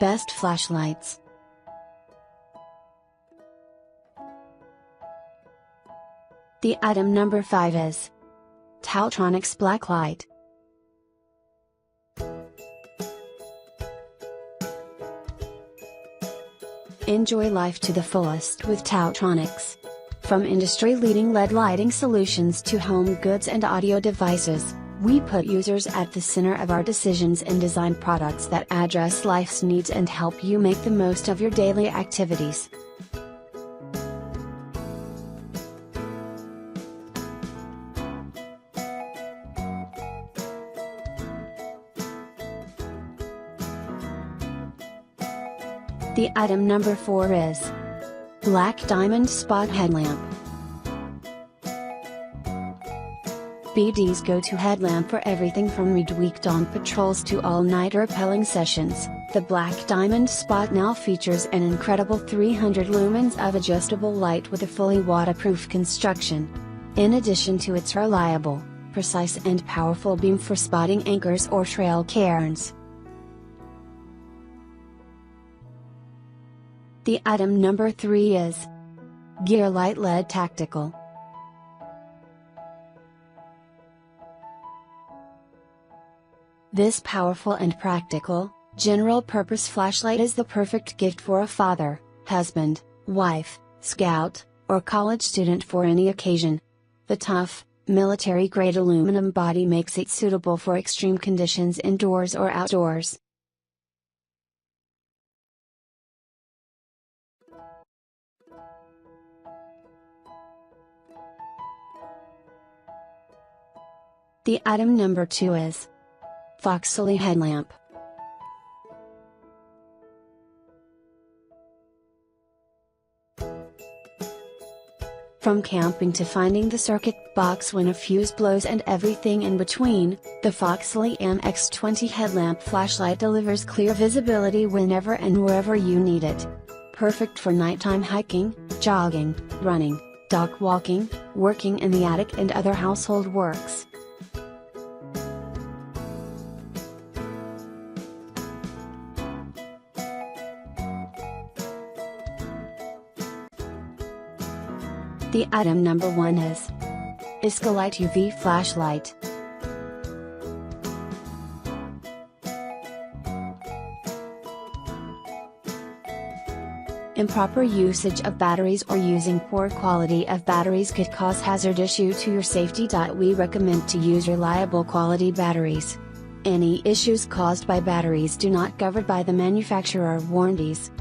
best flashlights. The item number 5 is TaoTronics Black Light. Enjoy life to the fullest with TaoTronics. From industry-leading LED lighting solutions to home goods and audio devices, we put users at the center of our decisions and design products that address life's needs and help you make the most of your daily activities. The item number 4 is Black Diamond Spot Headlamp. BD's go-to headlamp for everything from midweek-dawn patrols to all-night rappelling sessions. The Black Diamond Spot now features an incredible 300 lumens of adjustable light with a fully waterproof construction. In addition to its reliable, precise and powerful beam for spotting anchors or trail cairns. The item number 3 is GearLight LED Tactical. This powerful and practical, general-purpose flashlight is the perfect gift for a father, husband, wife, scout, or college student for any occasion. The tough, military-grade aluminum body makes it suitable for extreme conditions indoors or outdoors. The item number 2 is Foxelli Headlamp. From camping to finding the circuit box when a fuse blows and everything in between, the Foxelli MX20 headlamp flashlight delivers clear visibility whenever and wherever you need it. Perfect for nighttime hiking, jogging, running, dog walking, working in the attic and other household works. The item number 1 is Escolite UV Flashlight. Improper usage of batteries or using poor quality of batteries could cause hazard issue to your safety. We recommend to use reliable quality batteries. Any issues caused by batteries do not covered by the manufacturer warranties.